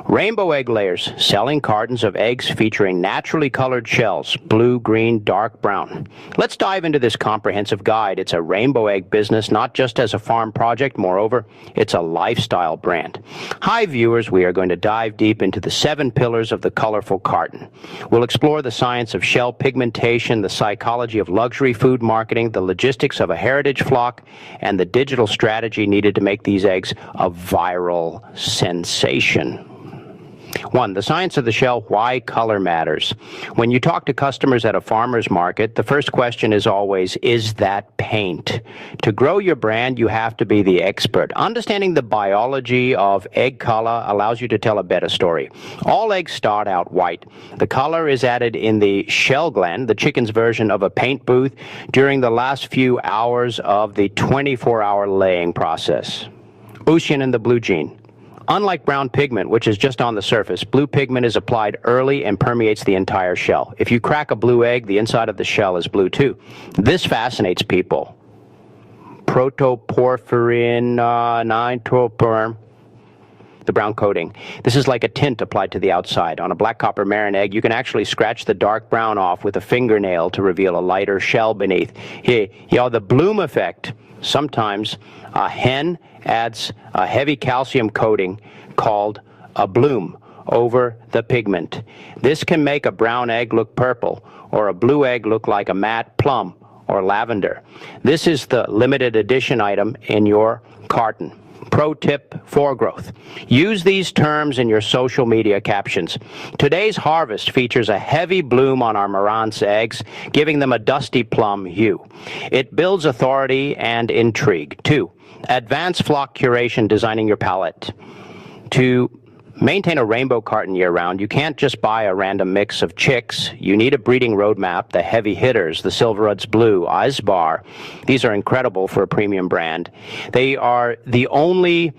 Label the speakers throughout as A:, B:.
A: Rainbow Egg Layers, selling cartons of eggs featuring naturally colored shells, blue, green, dark, brown. Let's dive into this comprehensive guide. It's a rainbow egg business, not just as a farm project. Moreover, it's a lifestyle brand. Hi, viewers. We are going to dive deep into the 7 pillars of the colorful carton. We'll explore the science of shell pigmentation, the psychology of luxury food marketing, the logistics of a heritage flock, and the digital strategy needed to make these eggs a viral sensation. 1. The science of the shell, why color matters. When you talk to customers at a farmer's market, the first question is always, is that paint? To grow your brand, you have to be the expert. Understanding the biology of egg color allows you to tell a better story. All eggs start out white. The color is added in the shell gland, the chicken's version of a paint booth, during the last few hours of the 24-hour laying process. Oocyanin, the blue gene. Unlike brown pigment, which is just on the surface, blue pigment is applied early and permeates the entire shell. If you crack a blue egg, the inside of the shell is blue too. This fascinates people. Protoporphyrin, nitroperm, the brown coating. This is like a tint applied to the outside. On a black copper marron egg, you can actually scratch the dark brown off with a fingernail to reveal a lighter shell beneath. Here, the bloom effect. Sometimes a hen adds a heavy calcium coating called a bloom over the pigment. This can make a brown egg look purple or a blue egg look like a matte plum or lavender. This is the limited edition item in your carton. Pro tip for growth. Use these terms in your social media captions. Today's harvest features a heavy bloom on our Marantz eggs, giving them a dusty plum hue. It builds authority and intrigue. 2. Advanced flock curation, designing your palette. To maintain a rainbow carton year-round, you can't just buy a random mix of chicks. You need a breeding roadmap, the heavy hitters, the Silverud's Blue, Isbar. These are incredible for a premium brand. They are the only,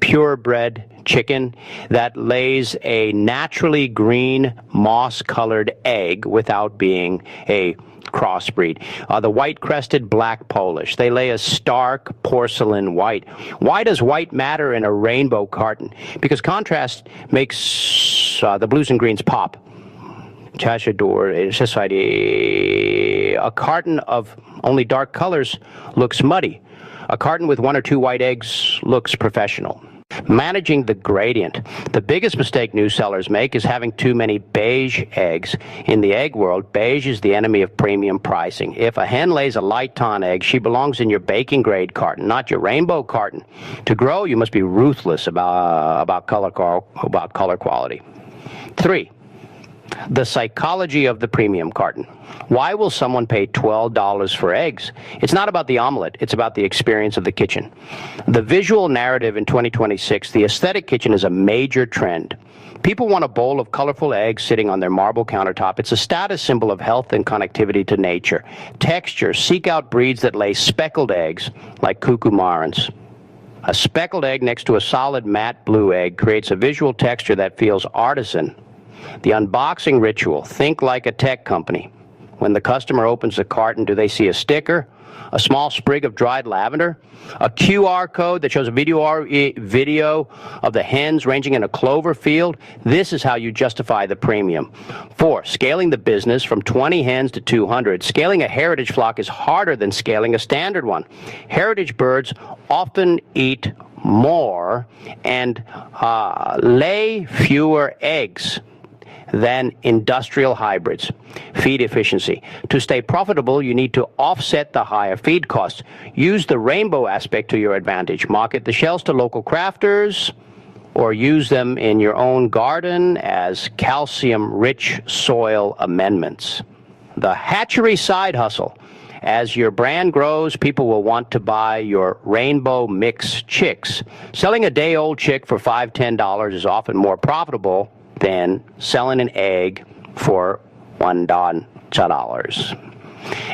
A: purebred chicken that lays a naturally green, moss-colored egg without being a crossbreed. The white-crested black Polish. They lay a stark porcelain white. Why does white matter in a rainbow carton? Because contrast makes the blues and greens pop. Chashador Society. A carton of only dark colors looks muddy. A carton with 1 or 2 white eggs looks professional. Managing the gradient. The biggest mistake new sellers make is having too many beige eggs. In the egg world, beige is the enemy of premium pricing. If a hen lays a light ton egg, she belongs in your baking grade carton, not your rainbow carton. To grow, you must be ruthless about color quality. 3. The psychology of the premium carton. Why will someone pay $12 for eggs? It's not about the omelet. It's about the experience of the kitchen. The visual narrative in 2026, the aesthetic kitchen is a major trend. People want a bowl of colorful eggs sitting on their marble countertop. It's a status symbol of health and connectivity to nature. Texture. Seek out breeds that lay speckled eggs like cuckoo marrons. A speckled egg next to a solid matte blue egg creates a visual texture that feels artisan. The unboxing ritual. Think like a tech company. When the customer opens the carton, do they see a sticker, a small sprig of dried lavender, a QR code that shows a video of the hens ranging in a clover field? This is how you justify the premium. 4. Scaling the business from 20 hens to 200. Scaling a heritage flock is harder than scaling a standard one. Heritage birds often eat more and lay fewer eggs than industrial hybrids. Feed efficiency. To stay profitable, you need to offset the higher feed costs. Use the rainbow aspect to your advantage. Market the shells to local crafters, or use them in your own garden as calcium-rich soil amendments. The hatchery side hustle. As your brand grows, people will want to buy your rainbow mix chicks. Selling a day-old chick for $5, $10 is often more profitable than selling an egg for $1.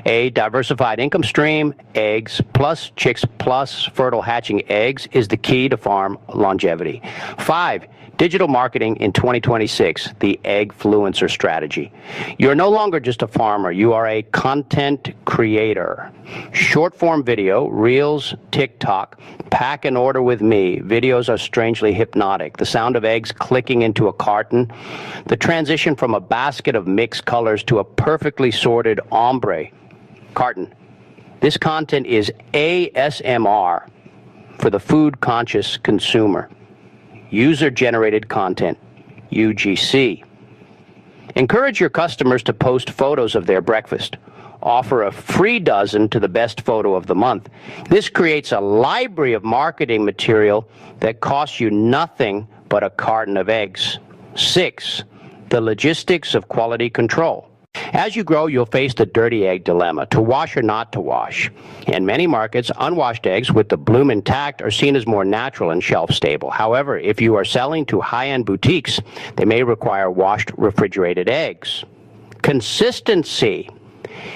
A: A diversified income stream, eggs plus chicks plus fertile hatching eggs, is the key to farm longevity. 5. Digital marketing in 2026, the eggfluencer strategy. You're no longer just a farmer, you are a content creator. Short form video, Reels, TikTok, pack an order with me. Videos are strangely hypnotic. The sound of eggs clicking into a carton, the transition from a basket of mixed colors to a perfectly sorted ombre carton. This content is ASMR for the food conscious consumer. User-generated content, UGC. Encourage your customers to post photos of their breakfast. Offer a free dozen to the best photo of the month. This creates a library of marketing material that costs you nothing but a carton of eggs. 6, the logistics of quality control. As you grow, you'll face the dirty egg dilemma, to wash or not to wash. In many markets, unwashed eggs with the bloom intact are seen as more natural and shelf-stable. However, if you are selling to high-end boutiques, they may require washed refrigerated eggs. Consistency.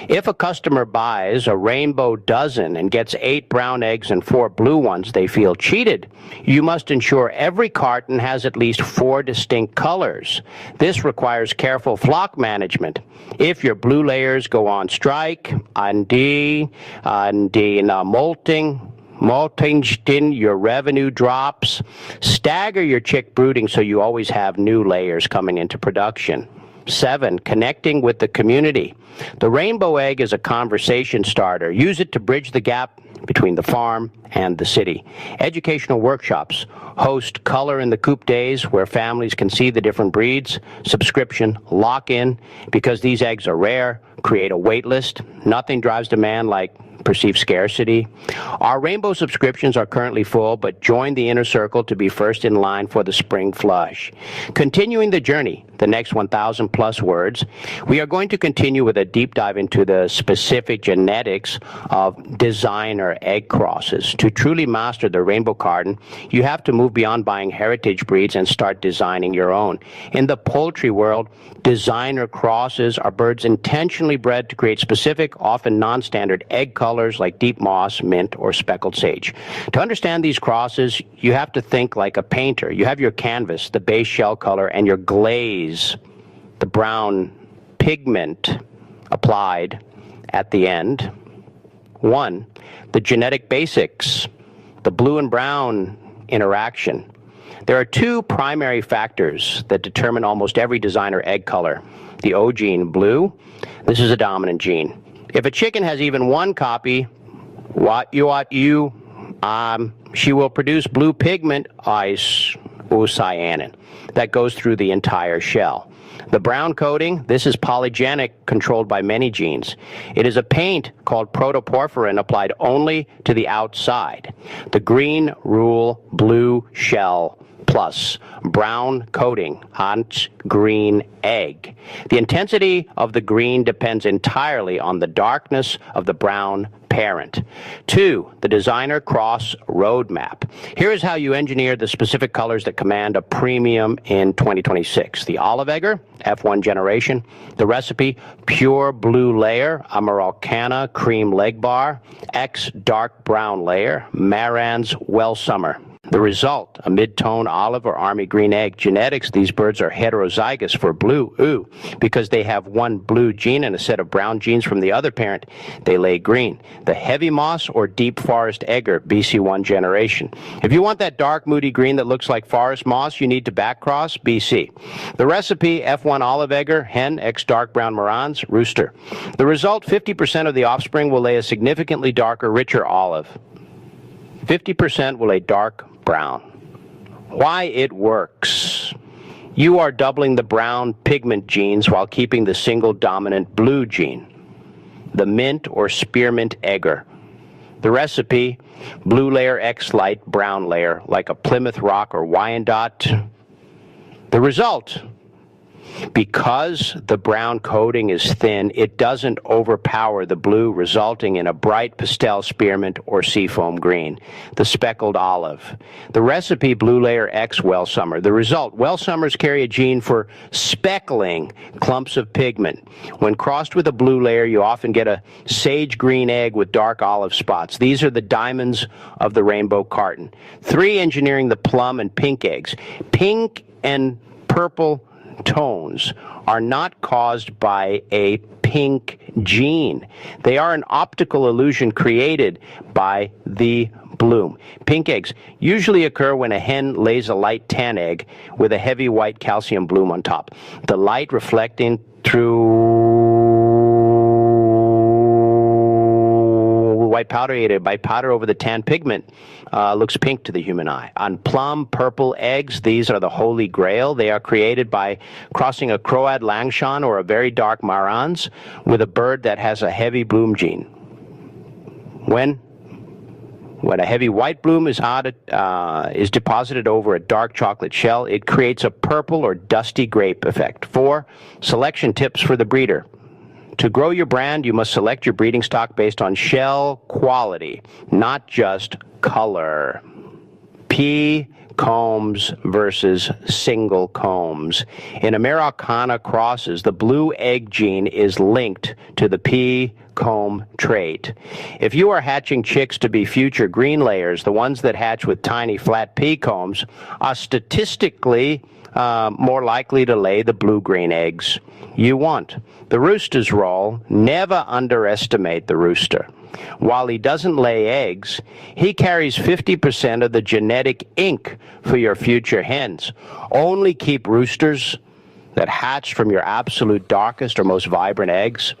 A: If a customer buys a rainbow dozen and gets 8 brown eggs and 4 blue ones, they feel cheated. You must ensure every carton has at least 4 distinct colors. This requires careful flock management. If your blue layers go on strike, molting, your revenue drops. Stagger your chick brooding so you always have new layers coming into production. 7, connecting with the community. The rainbow egg is a conversation starter. Use it to bridge the gap between the farm and the city. Educational workshops. Host Color in the Coop Days where families can see the different breeds. Subscription, lock in, because these eggs are rare. Create a wait list. Nothing drives demand like perceived scarcity. Our rainbow subscriptions are currently full, but join the inner circle to be first in line for the spring flush. Continuing the journey, the next 1,000 plus words, we are going to continue with a deep dive into the specific genetics of designer egg crosses. To truly master the rainbow carton, you have to move beyond buying heritage breeds and start designing your own. In the poultry world, designer crosses are birds intentionally bred to create specific, often non-standard egg colors like deep moss, mint, or speckled sage. To understand these crosses, you have to think like a painter. You have your canvas, the base shell color, and your glaze, the brown pigment applied at the end. 1, the genetic basics, the blue and brown interaction. There are 2 primary factors that determine almost every designer egg color. The O gene, blue, this is a dominant gene. If a chicken has even 1 copy, she will produce blue pigment, Oocyanin, that goes through the entire shell. The brown coating, this is polygenic, controlled by many genes. It is a paint called Protoporphyrin applied only to the outside. The green rule, blue shell plus brown coating on green egg. The intensity of the green depends entirely on the darkness of the brown parent. 2, the designer cross roadmap. Here is how you engineer the specific colors that command a premium in 2026. The olive egger, F1 generation. The recipe, pure blue layer, Oocyanin cream leg bar, X dark brown layer, Maran's well summer. The result, a mid-tone olive or army green egg. Genetics, these birds are heterozygous for blue, because they have 1 blue gene and a set of brown genes from the other parent, they lay green. The heavy moss or deep forest egger, BC1 generation. If you want that dark, moody green that looks like forest moss, you need to backcross, BC. The recipe, F1 olive egger, hen, X dark brown Marans, rooster. The result, 50% of the offspring will lay a significantly darker, richer olive. 50% will lay dark brown. Why it works. You are doubling the brown pigment genes while keeping the single dominant blue gene. The mint or spearmint egger. The recipe, blue layer X light, brown layer, like a Plymouth Rock or Wyandotte. The result, Because the brown coating is thin, it doesn't overpower the blue, resulting in a bright pastel spearmint or seafoam green. The speckled olive. The recipe, Blue Layer X Wellsummer. The result, Wellsummers carry a gene for speckling clumps of pigment. When crossed with a blue layer, you often get a sage green egg with dark olive spots. These are the diamonds of the Rainbow Carton. 3, engineering the plum and pink eggs. Pink and purple tones are not caused by a pink gene. They are an optical illusion created by the bloom. Pink eggs usually occur when a hen lays a light tan egg with a heavy white calcium bloom on top. The light reflecting through white powder aided by powder over the tan pigment looks pink to the human eye. On plum, purple eggs, these are the holy grail. They are created by crossing a Croat Langshan or a very dark Marans with a bird that has a heavy bloom gene. When a heavy white bloom is deposited over a dark chocolate shell, it creates a purple or dusty grape effect. 4, selection tips for the breeder. To grow your brand, you must select your breeding stock based on shell quality, not just color. P combs versus single combs. In Americana crosses, the blue egg gene is linked to the P comb trait. If you are hatching chicks to be future green layers, the ones that hatch with tiny flat P combs are statistically more likely to lay the blue-green eggs you want. The rooster's role, never underestimate the rooster. While he doesn't lay eggs, he carries 50% of the genetic ink for your future hens. Only keep roosters that hatch from your absolute darkest or most vibrant eggs.